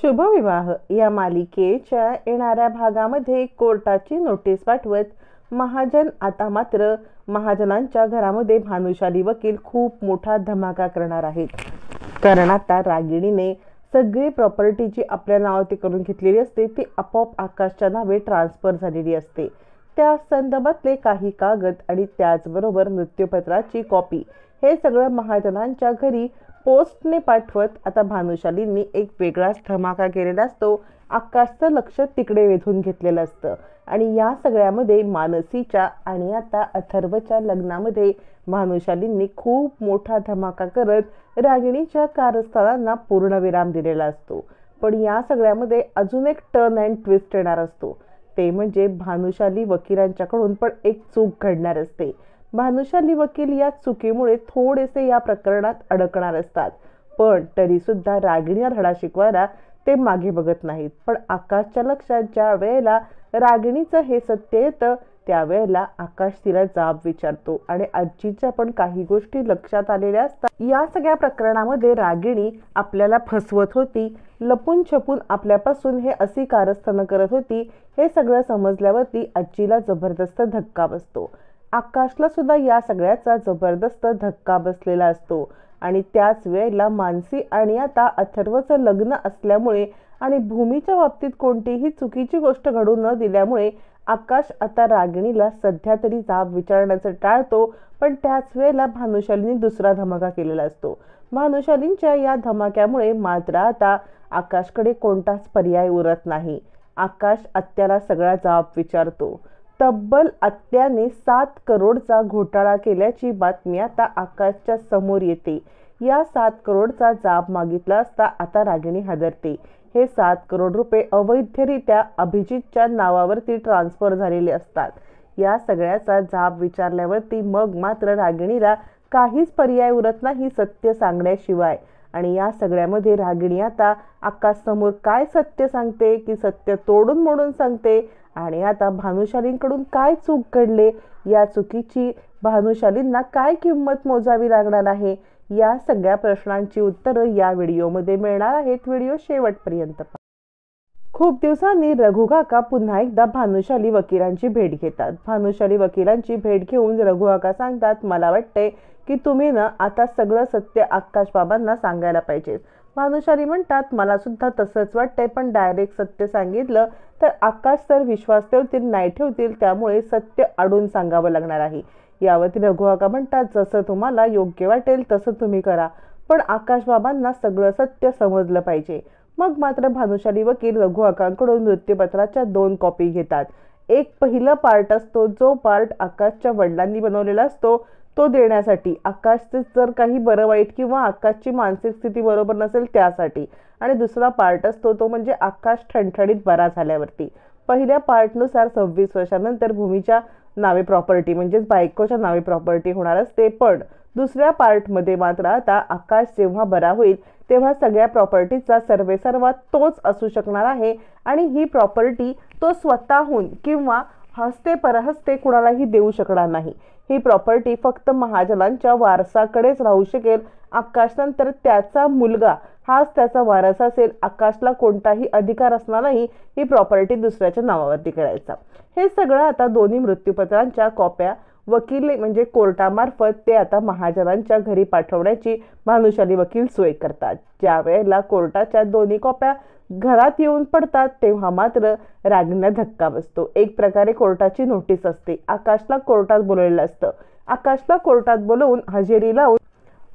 शुभविवाह या मालिकेच्या येणाऱ्या भागामध्ये कोर्टाची नोटीस पाठवत महाजन आता मात्र महाजनांच्या घरामध्ये भानुशाली वकील खूप मोठा धमाका करणार आहेत. कारण आता रागिणीने सगळी प्रॉपर्टी जी आपल्या नावावरती करून घेतलेली असते ती आपोआप आकाशच्या नावे ट्रान्सफर झालेली असते. त्या संदर्भातले काही कागद आणि त्याचबरोबर मृत्यूपत्राची कॉपी हे सगळं महाजनांच्या घरी पोस्टने पाठवत आता भानुशालींनी एक वेगळाच धमाका केलेला असतो. आकाशचं लक्ष तिकडे वेधून घेतलेलं असतं आणि या सगळ्यामध्ये मानसीच्या आणि आता अथर्वच्या लग्नामध्ये भानुशालींनी खूप मोठा धमाका करत रागिणीच्या कारस्थानांना पूर्णविराम दिलेला असतो. पण या सगळ्यामध्ये अजून एक टर्न अँड ट्विस्ट येणार असतो. ते म्हणजे भानुशाली वकिलांच्याकडून पण एक चूक घडणार असते. भानुशाली वकील या चुकीमुळे थोडेसे या प्रकरणात अडकणार असतात. पण तरी सुद्धा रागिणीला धडा शिकवायला ते मागे बघत नाहीत. पण आकाशच्या लक्षात ज्या वेळेला रागिणीचं हे सत्य येतं त्यावेळेला आकाश तिला जाब विचारतो आणि आजीच्या पण काही गोष्टी लक्षात आलेल्या असतात. या सगळ्या प्रकरणामध्ये रागिणी आपल्याला फसवत होती, लपून छपून आपल्यापासून हे अशी कारस्थानं करत होती. हे सगळं समजल्यावरती आजीला जबरदस्त धक्का बसतो. आकाशला सुद्धा या सगळ्याचा जबरदस्त धक्का बसलेला असतो आणि त्याच वेळेला मानसी आणि आता अथर्वचं लग्न असल्यामुळे आणि भूमीच्या बाबतीत कोणतीही चुकीची गोष्ट घडू न दिल्यामुळे आकाश आता रागिणीला सध्या तरी जाब विचारण्याचं टाळतो. पण त्याच वेळेला भानुशालीने दुसरा धमाका केलेला असतो. भानुशालींच्या या धमाक्यामुळे मात्र आता आकाशकडे कोणताच पर्याय उरत नाही. आकाश आत्याला सगळा जाब विचारतो. तब्बल आत्याने 7 करोडचा घोटाळा केल्याची बातमी आता आकाशच्या समोर येते. या 7 करोडचा जाब मागितला असता आता रागिणी हादरते. हे 7 करोड रुपये अवैधरित्या अभिजितच्या नावावरती ट्रान्सफर झालेले असतात. या सगळ्याचा जाब विचारल्यावरती मग मात्र रागिणीला काहीच पर्याय उरत नाही सत्य सांगण्याशिवाय. आणि या सगळ्यामध्ये रागिणी आता आकाश समोर काय सत्य सांगते की सत्य तोडून मोडून सांगते आणि आता भानुशालींकडून काय चूक घडले, या चुकीची भानुशालींना काय किंमत मोजावी लागणार आहे, या सगळ्या प्रश्नांची उत्तरं या व्हिडिओमध्ये मिळणार आहेत. व्हिडिओ शेवटपर्यंत पहा. खूप दिवसांनी रघु काका पुन्हा एकदा भानुशाली वकिलांची भेट घेतात. भानुशाली वकिलांची भेट घेऊन रघु काका सांगतात, मला वाटते की तुम्ही ना आता सगळं सत्य आकाश बाबांना सांगायला पाहिजे. भानुशाली म्हणतात, मला सुद्धा तसंच वाटतंय, पण डायरेक्ट सत्य सांगितलं तर आकाश सर विश्वास ठेवतील नाही ठेवतील, त्यामुळे सत्य अडून सांगावं लागणार आहे. यावरती रघु काका म्हणतात, जसं तुम्हाला योग्य वाटेल तसं तुम्ही करा, पण आकाश बाबांना सगळं सत्य समजलं पाहिजे. मग मात्र भानुशाली वकील रघु काकांकडून मृत्यूपत्राच्या 2 कॉपी घेतात. एक पहिला पार्ट असतो जो पार्ट आकाशच्या वडिलांनी बनवलेला असतो तो देण्यासाठी, आकाशचे जर काही बरं वाईट किंवा आकाशची मानसिक स्थिती बरोबर नसेल त्यासाठी. आणि दुसरा पार्ट असतो तो म्हणजे आकाश ठणठणीत बरा झाल्यावरती. पहिल्या पार्टनुसार 26 वर्षानंतर भूमीच्या नावे प्रॉपर्टी म्हणजेच बायकोच्या नावे प्रॉपर्टी होणार असते. पण दुसऱ्या पार्टमध्ये मात्र आता आकाश जेव्हा बरा होईल तेव्हा सगळ्या प्रॉपर्टीचा सर्वेसर्वा तोच असू शकणार आहे आणि ही प्रॉपर्टी तो स्वतःहून किंवा हस्ते परहस्ते कुणालाही देऊ शकणार नाही. ही प्रॉपर्टी फक्त महाजनांच्या वारसाकडेच राहू शकेल. आकाशनंतर त्याचा मुलगा हाच त्याचा वारस असेल. आकाशला कोणताही अधिकार असणार नाही ही प्रॉपर्टी दुसऱ्याच्या नावावरती करायचा. हे सगळं आता दोन्ही मृत्यूपत्रांच्या कॉप्या वकील म्हणजे कोर्टामार्फत ते आता महाजनांच्या घरी पाठवण्याची भानुशाली वकील सोय करतात. ज्या वेळेला कोर्टाच्या दोन्ही कॉप्या घरात येऊन पडतात तेव्हा मात्र रागिणीला धक्का बसतो. एक प्रकारे कोर्टाची नोटीस असते. आकाशला कोर्टात बोलवलेलं असतं. आकाशला कोर्टात बोलवून हजेरी लावून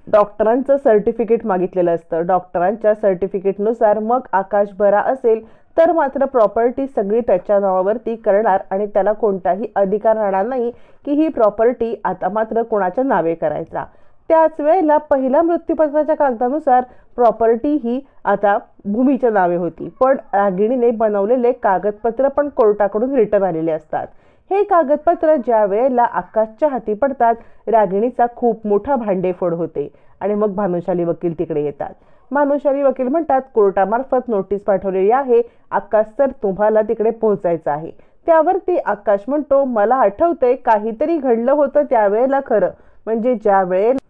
डॉक्टरांचं सर्टिफिकेट मागितलेलं असतं. डॉक्टरांच्या सर्टिफिकेटनुसार मग आकाश बरा असेल तर मात्र प्रॉपर्टी सगळी त्याच्या नावावरती करणार आणि त्याला कोणताही अधिकार राहणार नाही की ही प्रॉपर्टी आता मात्र कोणाच्या नावे करायचा. त्याच वेळेला पहिल्या मृत्यूपत्राच्या कागदानुसार प्रॉपर्टी ही आता भूमीच्या नावे होती. पण रागिणीने बनवलेले कागदपत्र पण कोर्टाकडून रिटर्न आलेले असतात. हे कागदपत्र ज्या वेळेला आकाशच्या हाती पडतात रागिणीचा खूप मोठा भांडेफोड होते आणि मग भानुशाली वकील तिकडे येतात. भानुशाली वकील म्हणतात, कोर्टामार्फत नोटीस पाठवलेली आहे, आकाश सर तुम्हाला तिकडे पोहोचायचं आहे. त्यावरती आकाश म्हणतो, मला आठवतंय काहीतरी घडलं होतं त्यावेळेला खरं, म्हणजे ज्या वेळेला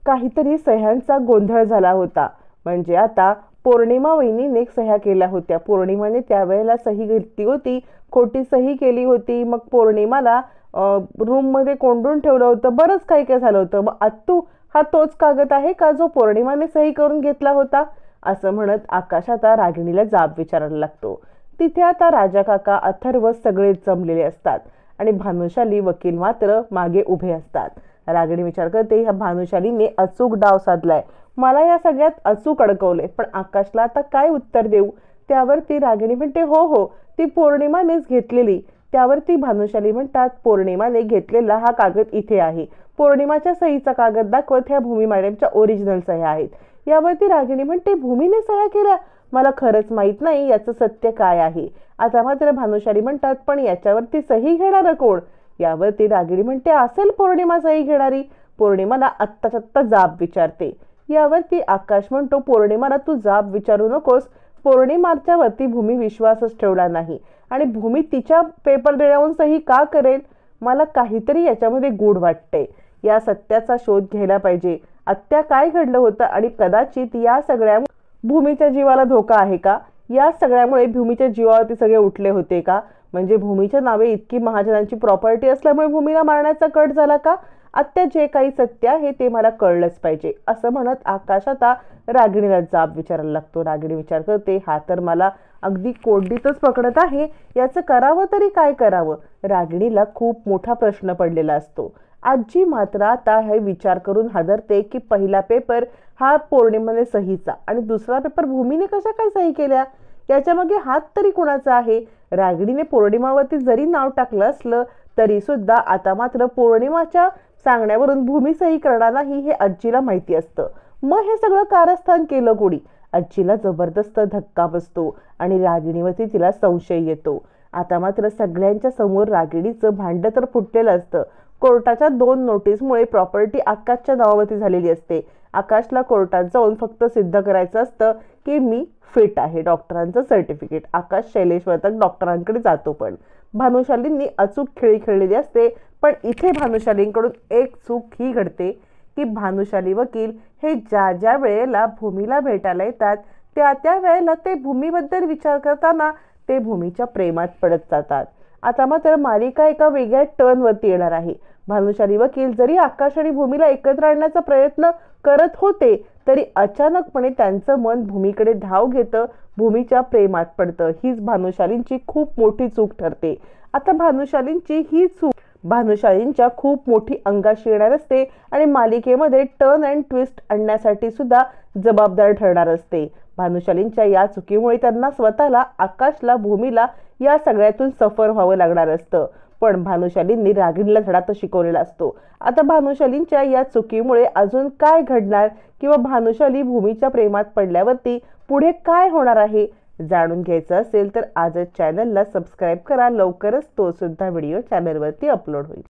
काहीतरी सह्यांचा गोंधळ झाला होता. म्हणजे आता पौर्णिमा वहिनीने सह्या केल्या होत्या. पौर्णिमाने त्यावेळेला सही घेतली होती, खोटी सही केली होती. मग पौर्णिमाला रूम मध्ये कोंडून ठेवलं होतं. बरंच काही काय झालं होतं. मग आत्तू, हा तोच कागद आहे का जो पौर्णिमाने सही करून घेतला होता? असं म्हणत आकाश आता रागिणीला जाब विचारायला लागतो. तिथे आता राजा काका, अथर्व सगळेच जमलेले असतात आणि भानुशाली वकील मात्र मागे उभे असतात. रागिणी विचार करते, ह्या भानुशालीने अचूक डाव साधलाय, मला या सगळ्यात अचूक अडकवले, पण आकाशला आता काय उत्तर देऊ? त्यावरती रागिणी म्हणते, हो हो, ती पौर्णिमानेच घेतलेली. त्यावरती भानुशाली म्हणतात, पौर्णिमाने घेतलेला हा कागद इथे आहे. पौर्णिमाच्या सहीचा कागद दाखवत ह्या भूमी मॅडमच्या ओरिजिनल सह्या आहेत. यावरती रागिणी म्हणते, भूमीने सह्या केल्या? मला खरंच माहित नाही याचं सत्य काय आहे. आता मात्र भानुशाली म्हणतात, पण याच्यावरती सही घेणार कोण? यावरती रागिणी म्हणते, असेल पौर्णिमा सही घेणारी. पौर्णिमाला आत्ताच्या आत्ता जाब विचारते. यावरती आकाश म्हणतो, पौर्णिमाला तू जाब विचारू नकोस. पौर्णिमाच्या वरती भूमी विश्वासच ठेवला नाही आणि भूमी तिच्या पेपर देण्यावरून सही का करेल? मला काहीतरी याच्यामध्ये गूढ वाटते. या सत्याचा शोध घ्यायला पाहिजे. आत्या काय घडलं होतं आणि कदाचित या सगळ्या भूमीच्या जीवाला धोका आहे का? या सगळ्यामुळे भूमीच्या जीवावरती सगळे उठले होते का? म्हणजे भूमीच्या नावे इतकी महाजनांची प्रॉपर्टी असल्यामुळे भूमीला मारण्याचा कट झाला का? आत्या, जे काही सत्य आहे ते मला कळलंच पाहिजे. असं म्हणत आकाश आता रागिणीला जाब विचारायला लागतो. रागिणी विचार करते, हा तर मला अगदी कोंडीतच पकडत आहे, याचं करावं तरी काय करावं? रागिणीला खूप मोठा प्रश्न पडलेला असतो. आजी मात्र आता हे विचार करून हादरते की पहिला पेपर हा पौर्णिमाने सहीचा आणि दुसरा पेपर भूमीने कशा काय सही केल्या? याच्या मागे हात तरी कुणाचा आहे? रागिणीने पौर्णिमावरती जरी नाव टाकलं असलं तरी सुद्धा आता मात्र पौर्णिमाच्या सांगण्यावरून भूमी सही करणार नाही हे आजीला माहिती असतं. मग हे सगळं कारस्थान केलं कोणी? आजीला जबरदस्त धक्का बसतो आणि रागिणीवरती तिला संशय येतो. आता मात्र सगळ्यांच्या समोर रागिणीचं भांडं तर फुटलेलं असतं. कोर्टाच्या 2 नोटीसमुळे प्रॉपर्टी आकाशच्या नावावरती झालेली असते. आकाशला कोर्टात जाऊन फक्त सिद्ध करायचं असतं की मी फिट आहे, डॉक्टरांचं सर्टिफिकेट. आकाश शैलेश वर्तक डॉक्टरांकडे जातो. पण भानुशालींनी अचूक खेळी खेळलेली असते. पण इथे भानुशालींकडून एक चूक ही घडते की भानुशाली वकील हे ज्या ज्या वेळेला भूमीला भेटायला येतात त्या वेळेला ते भूमीबद्दल विचार करताना ते भूमीच्या प्रेमात पडत जातात. आता मात्र मालिका एका वेगळ्या टर्नवरती येणार आहे. भानुशाली वकील जरी आकाश आणि भूमीला एकत्र आणण्याचा प्रयत्न करत होते तरी अचानकपणे त्यांचं मन भूमीकडे धाव घेतं, भूमीच्या प्रेमात पडतं. हीच भानुशालींची खूप मोठी चूक ठरते. आता भानुशालींच्या खूप मोठी अंगाशी येणार असते आणि मालिकेमध्ये टर्न अँड ट्विस्ट आणण्यासाठी सुद्धा जबाबदार ठरणार असते. भानुशालींच्या या चुकीमुळे त्यांना स्वतःला, आकाशला, भूमीला या सगळ्यातून सफर व्हावं लागणार असतं. पण भानुशालींनी रागिणीला धडा तर शिकवलेला असतो. आता भानुशालींच्या या चुकीमुळे अजून काय घडणार किंवा भानुशाली भूमीच्या प्रेमात पडल्यावरती पुढे काय होणार आहे जाणून घ्यायचं असेल तर आजच चॅनलला सबस्क्राईब करा. लवकरच तो सुद्धा व्हिडिओ चॅनलवरती अपलोड होईल.